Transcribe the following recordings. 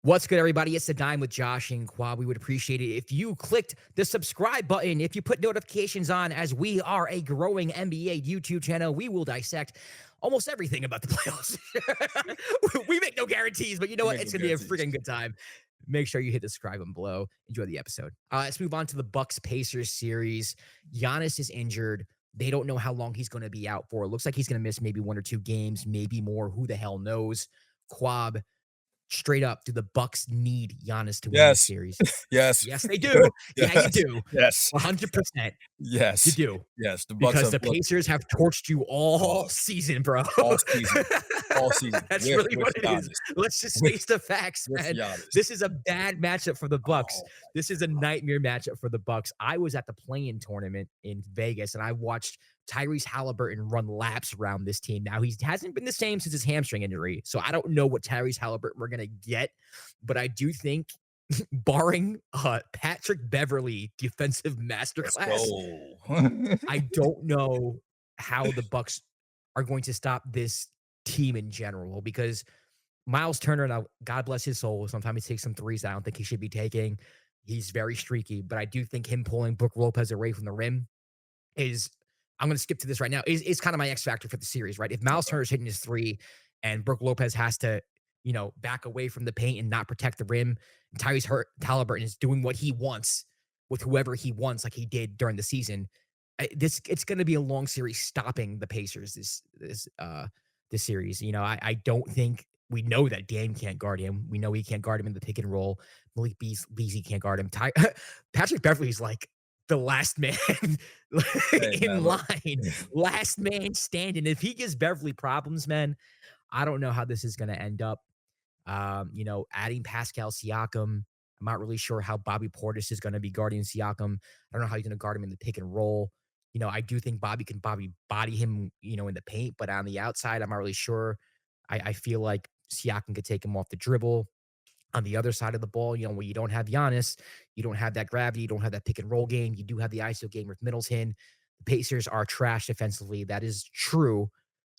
What's good, everybody? It's the Dime with Josh and Kwab. We would appreciate it if you clicked the subscribe button, if you put notifications on, as we are a growing NBA YouTube channel. We will dissect almost everything about the playoffs. We make no guarantees, but you know You what? make It's no going to be a guarantees. freaking good time. Make sure you hit the subscribe button below. Enjoy the episode. Let's move on to the Bucks Pacers series. Giannis is injured. They don't know how long he's going to be out for. It looks like he's going to miss maybe 1 or 2 games, maybe more. Who the hell knows? Kwab, straight up, do the Bucks need Giannis to win this Yes. series? Yes. Yes, they do. Yeah, you Yes. do. Yes. 100%. You Yes. do. Yes. The Bucks Because have the looked Pacers have torched you all uh, season, bro. all season. All season That's with really with what it is. Giannis. Let's just With face the facts, with man. Giannis. This is a bad matchup for the Bucks. Oh This is a my god. nightmare matchup for the Bucks. I was at the play-in tournament in Vegas, and I watched Tyrese Haliburton run laps around this team. Now, he hasn't been the same since his hamstring injury, so I don't know what Tyrese Haliburton we're going to get, but I do think barring Patrick Beverly defensive Let's masterclass, go. I don't know how the Bucks are going to stop this team in general because Miles Turner, now God bless his soul, sometimes he takes some threes I don't think he should be taking. He's very streaky, but I do think him pulling Brook Lopez away from the rim is I'm going to skip to this right now. Is kind of my X factor for the series, right? If Miles Okay. Turner's hitting his three and Brook Lopez has to, back away from the paint and not protect the rim, and Halliburton is doing what he wants with whoever he wants, like he did during the season. It's going to be a long series stopping the Pacers this series. I don't think we know that Dame can't guard him. We know he can't guard him in the pick and roll. Malik Beasley can't guard him. Patrick Beverly's like the last man Hey man, in look. line, last man standing. If he gives Beverly problems, man, I don't know how this is going to end up. Adding Pascal Siakam, I'm not really sure how Bobby Portis is going to be guarding Siakam. I don't know how he's going to guard him in the pick and roll. I do think Bobby can body him, in the paint, but on the outside, I'm not really sure. I feel like Siakam could take him off the dribble. On the other side of the ball, where you don't have Giannis, you don't have that gravity, you don't have that pick and roll game. You do have the ISO game with Middleton. The Pacers are trash defensively. That is true.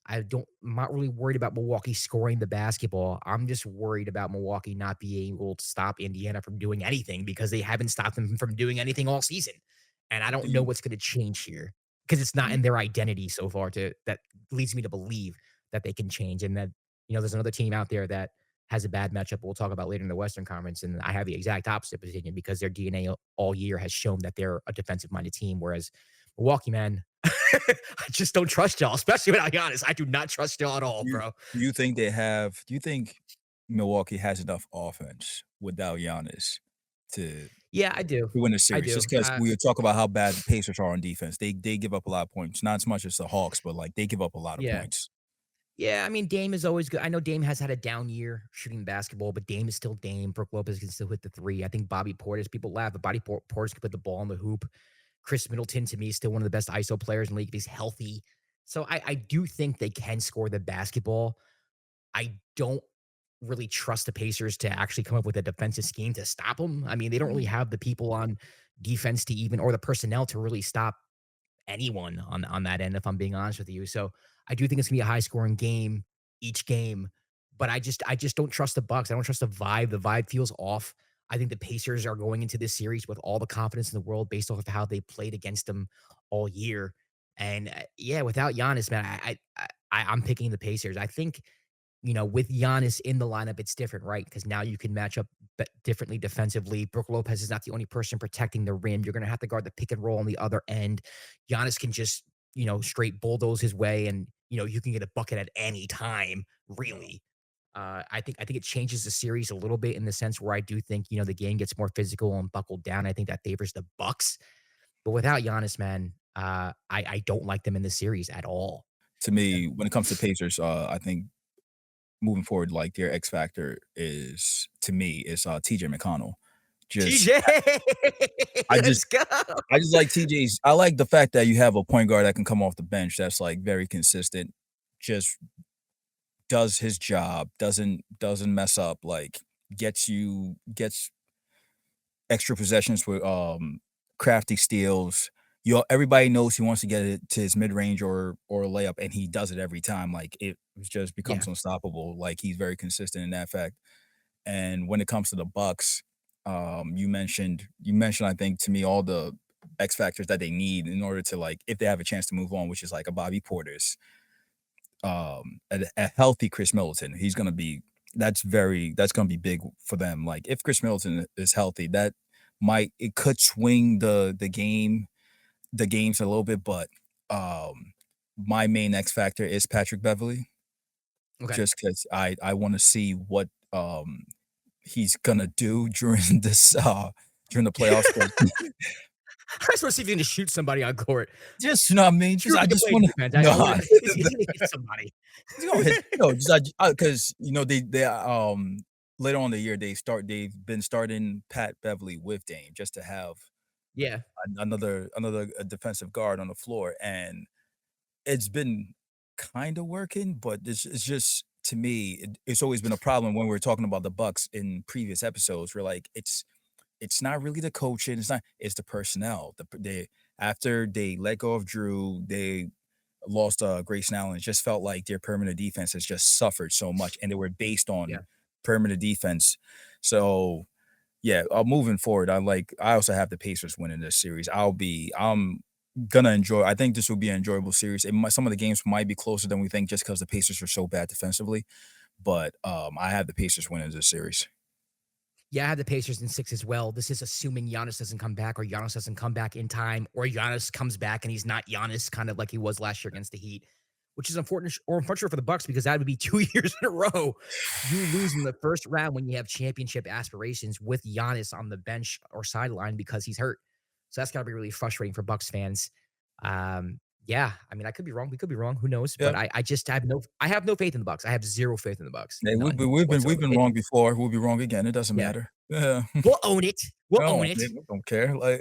I'm not really worried about Milwaukee scoring the basketball. I'm just worried about Milwaukee not being able to stop Indiana from doing anything because they haven't stopped them from doing anything all season. And I Do don't know you what's going to change here because it's do not you in their identity so far that leads me to believe that they can change and that, there's another team out there that has a bad matchup we'll talk about later in the Western Conference. And I have the exact opposite opinion because their DNA all year has shown that they're a defensive minded team. Whereas Milwaukee, man, I just don't trust y'all, especially without Giannis. I do not trust y'all at all, you bro. do you think do you think Milwaukee has enough offense without Giannis to Yeah, I do. win the I series? do. Just because we talk about how bad the Pacers are on defense. They give up a lot of points. Not as much as the Hawks, but like they give up a lot of Yeah. points. Yeah, I mean, Dame is always good. I know Dame has had a down year shooting basketball, but Dame is still Dame. Brook Lopez can still hit the three. I think Bobby Portis, people laugh, but Portis can put the ball in the hoop. Chris Middleton, to me, is still one of the best ISO players in the league. If he's healthy. So I do think they can score the basketball. I don't really trust the Pacers to actually come up with a defensive scheme to stop them. I mean, they don't really Mm. have the people on defense to even, or the personnel to really stop anyone on that end, if I'm being honest with you. So I do think it's gonna be a high scoring game each game, but I just don't trust the Bucks. I don't trust the vibe. The vibe feels off. I think the Pacers are going into this series with all the confidence in the world based off of how they played against them all year. And yeah, without Giannis, man, I'm picking the Pacers. I think with Giannis in the lineup, it's different, right? Because now you can match up differently defensively. Brook Lopez is not the only person protecting the rim. You're going to have to guard the pick and roll on the other end. Giannis can just, straight bulldoze his way, and you can get a bucket at any time, Yeah. really. I think it changes the series a little bit in the sense where I do think the game gets more physical and buckled down. I think that favors the Bucks, but without Giannis, man, I don't like them in the series at all. To me, when it comes to Pacers, I think moving forward, like their X factor is to me is TJ McConnell. Just TJ, I just let's go. I just like TJ's I like the fact that you have a point guard that can come off the bench that's like very consistent, just does his job, doesn't mess up, like gets extra possessions with crafty steals. Everybody knows he wants to get it to his mid range or a layup, and he does it every time. Like it just becomes Yeah. unstoppable. Like he's very consistent in that fact. And when it comes to the Bucks, you mentioned I think to me all the X factors that they need in order to like if they have a chance to move on, which is like a Bobby Portis, a healthy Chris Middleton. That's gonna be big for them. Like if Chris Middleton is healthy, it could swing the games a little bit, but my main X factor is Patrick Beverly, Okay. just because I want to see what he's gonna do during during the playoffs. 'Cause I just want to see if you can just shoot somebody on court. just you know what I mean, just Sure, I he can just play want to defense. I no, would. He's gonna hit somebody. he's gonna hit just because they later on in the year they've been starting Pat Beverly with Dame just to have Yeah. another defensive guard on the floor, and it's been kinda working, but it's just to me, it's always been a problem when we were talking about the Bucks in previous episodes. We're like, it's not really the coaching, it's the personnel. After they let go of Drew, they lost, Grayson Allen. It just felt like their perimeter defense has just suffered so much, and they were based Yeah. on perimeter defense. So yeah, moving forward, I also have the Pacers winning this series. I'm gonna enjoy I think this will be an enjoyable series. Some of the games might be closer than we think just because the Pacers are so bad defensively, but, I have the Pacers winning this series. Yeah, I have the Pacers in 6 as well. This is assuming Giannis doesn't come back or Giannis doesn't come back in time or Giannis comes back and he's not Giannis, kind of like he was last year against the Heat, which is unfortunate for the Bucks because that would be 2 years in a row. You lose in the first round when you have championship aspirations with Giannis on the bench or sideline because he's hurt. So that's gotta be really frustrating for Bucks fans. Yeah, I mean, I could be wrong. We could be wrong. Who knows? Yeah. But I just have no faith in the Bucks. I have zero faith in the Bucks. Yeah, None we've whatsoever. been wrong before, we'll be wrong again, it doesn't Yeah. matter. Yeah. We'll own it. We'll I own don't it. I don't care, like